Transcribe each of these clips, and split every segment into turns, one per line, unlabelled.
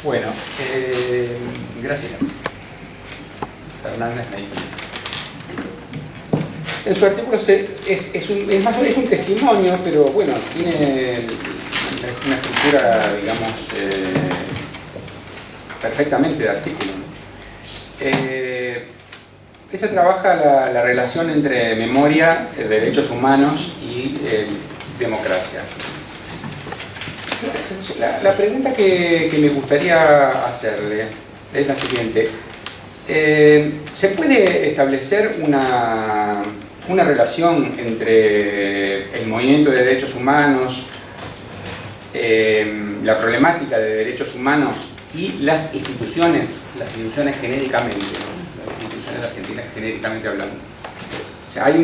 Bueno, Graciela Fernández me dice. En su artículo es un testimonio, pero bueno, tiene una estructura, digamos, perfectamente de artículo, ¿no? Ella trabaja la relación entre memoria, derechos humanos y democracia. La pregunta que me gustaría hacerle es la siguiente. ¿Se puede establecer una relación entre el movimiento de derechos humanos, la problemática de derechos humanos y las instituciones genéricamente, ¿no? Las instituciones argentinas genéricamente hablando? O sea,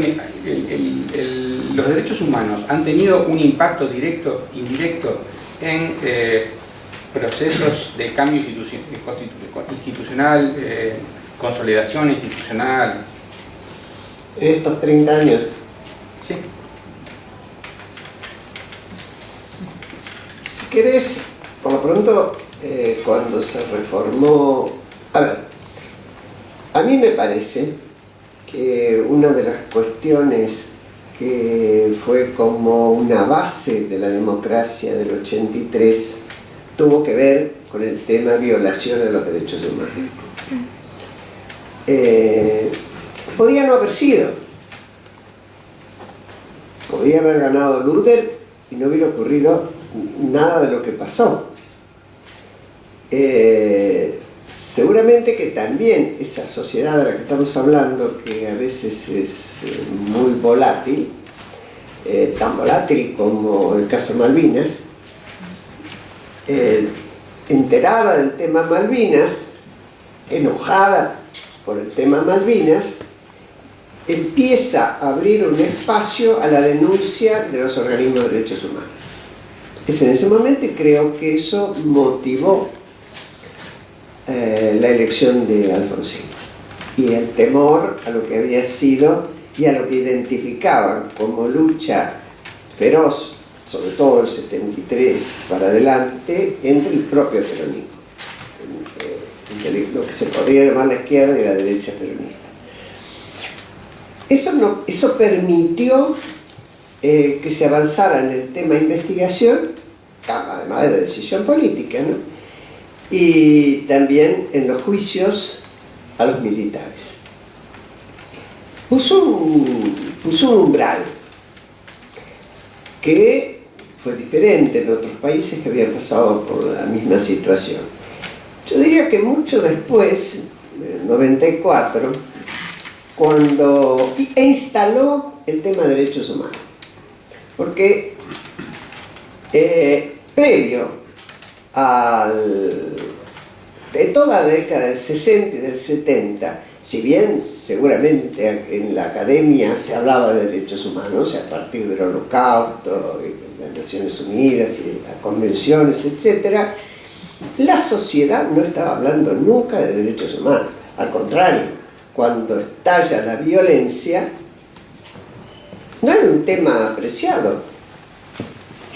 los derechos humanos han tenido un impacto directo, indirecto, en procesos de cambio institucional, consolidación institucional.
En estos 30 años.
Sí.
Si querés, por lo pronto, cuando se reformó... A ver, a mí me parece que una de las cuestiones que fue como una base de la democracia del 83 tuvo que ver con el tema violación a los derechos humanos. Podía no haber sido. Podía haber ganado Luder y no hubiera ocurrido nada de lo que pasó. Seguramente que también esa sociedad de la que estamos hablando, que a veces es muy volátil, tan volátil como el caso Malvinas, enterada del tema Malvinas, enojada por el tema Malvinas, empieza a abrir un espacio a la denuncia de los organismos de derechos humanos. Es en ese momento, y creo que eso motivó la elección de Alfonsín y el temor a lo que había sido y a lo que identificaban como lucha feroz, sobre todo el 73 para adelante, entre el propio peronismo, entre lo que se podría llamar la izquierda y la derecha peronista. Eso permitió que se avanzara en el tema de investigación, además de la decisión política, ¿no? Y también en los juicios a los militares. Puso un umbral que fue diferente en otros países que habían pasado por la misma situación. Yo diría que mucho después, en el 94, e instaló el tema de derechos humanos. Porque previo de toda la década del 60 y del 70, si bien seguramente en la academia se hablaba de derechos humanos a partir del Holocausto y las Naciones Unidas y las convenciones, etc., la sociedad no estaba hablando nunca de derechos humanos. Al contrario, cuando estalla la violencia, no era un tema apreciado.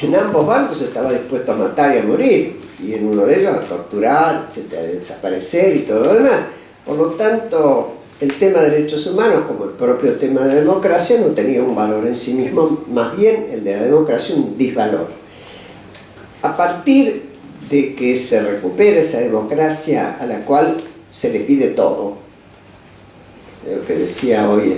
En ambos bandos se estaba dispuesto a matar y a morir, y en uno de ellos a torturar, etcétera, a desaparecer y todo lo demás. Por lo tanto, el tema de derechos humanos, como el propio tema de democracia, no tenía un valor en sí mismo, más bien el de la democracia un disvalor. A partir de que se recupera esa democracia a la cual se le pide todo, lo que decía hoy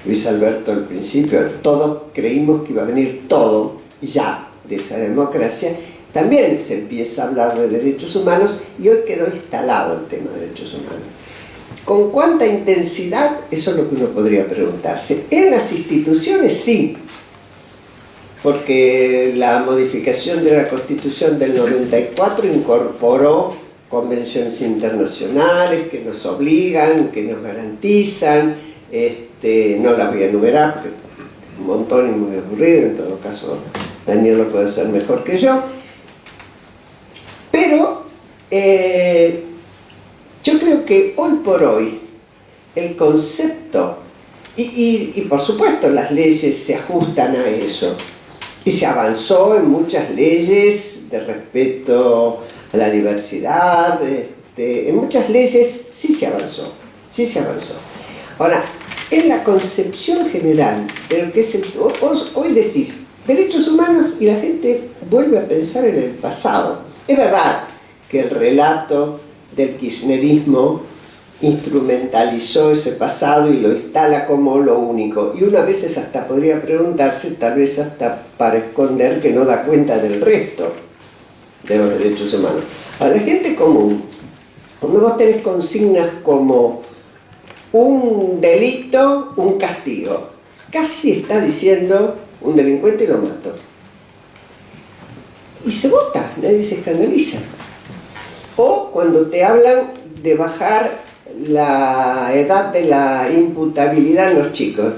Luis Alberto al principio, todos creímos que iba a venir todo ya de esa democracia, también se empieza a hablar de derechos humanos y hoy quedó instalado el tema de derechos humanos. ¿Con cuánta intensidad? Eso es lo que uno podría preguntarse. En las instituciones sí, porque la modificación de la Constitución del 94 incorporó convenciones internacionales que nos obligan, que nos garantizan, no las voy a enumerar porque es un montón y muy aburrido, en todo caso Daniel lo puede hacer mejor que yo. Pero yo creo que hoy por hoy el concepto, y por supuesto las leyes se ajustan a eso, y se avanzó en muchas leyes de respeto a la diversidad, en muchas leyes sí se avanzó, sí se avanzó. Ahora, en la concepción general de lo que es vos hoy decís derechos humanos y la gente vuelve a pensar en el pasado. Es verdad que el relato del kirchnerismo instrumentalizó ese pasado y lo instala como lo único, y una veces hasta podría preguntarse, tal vez hasta para esconder que no da cuenta del resto de los derechos humanos. Para la gente común, cuando vos tenés consignas como un delito, un castigo, casi está diciendo un delincuente y lo mato, y se vota, nadie se escandaliza. O cuando te hablan de bajar la edad de la imputabilidad en los chicos,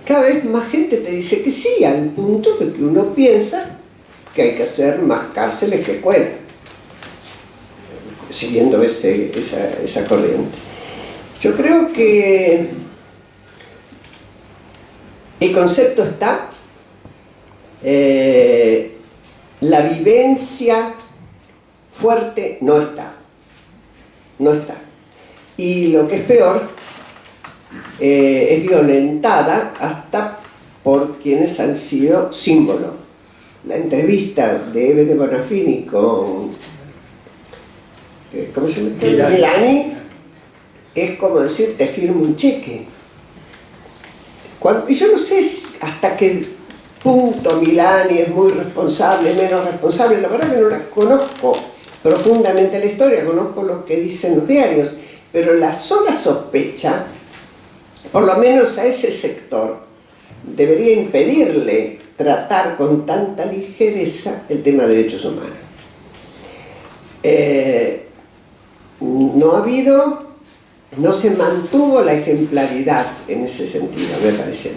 cada vez más gente te dice que sí, al punto de que uno piensa que hay que hacer más cárceles que escuelas, siguiendo esa corriente. Yo creo que el concepto está, la vivencia fuerte no está, no está. Y lo que es peor, es violentada hasta por quienes han sido símbolos. La entrevista de Eve de Bonafini con, ¿cómo se llama? Milani, es como decir, te firmo un cheque. Y yo no sé hasta qué punto Milani es muy responsable, menos responsable, la verdad que no la conozco profundamente la historia, conozco lo que dicen los diarios, pero la sola sospecha, por lo menos a ese sector, debería impedirle tratar con tanta ligereza el tema de derechos humanos. No se mantuvo la ejemplaridad en ese sentido, me parece,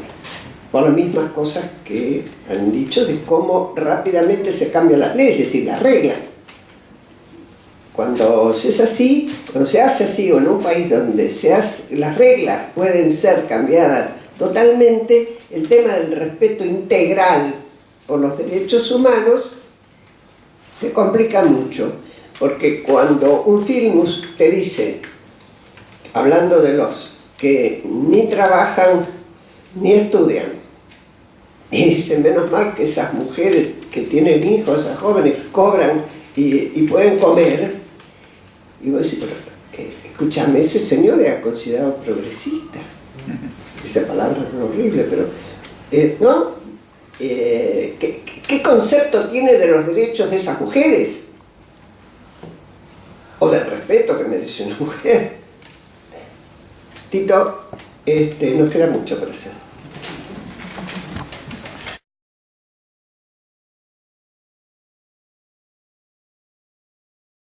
por las mismas cosas que han dicho de cómo rápidamente se cambian las leyes y las reglas. Cuando se hace así, o en un país donde las reglas pueden ser cambiadas totalmente, el tema del respeto integral por los derechos humanos se complica mucho, porque cuando un filmus te dice, hablando de los que ni trabajan ni estudian, y dice, menos mal que esas mujeres que tienen hijos, esas jóvenes, cobran y pueden comer, y vos decís, pero escúchame, ese señor era considerado progresista. Esa palabra es horrible, pero ¿no? ¿Qué concepto tiene de los derechos de esas mujeres? O del respeto que merece una mujer. Tito, nos queda mucho por hacer.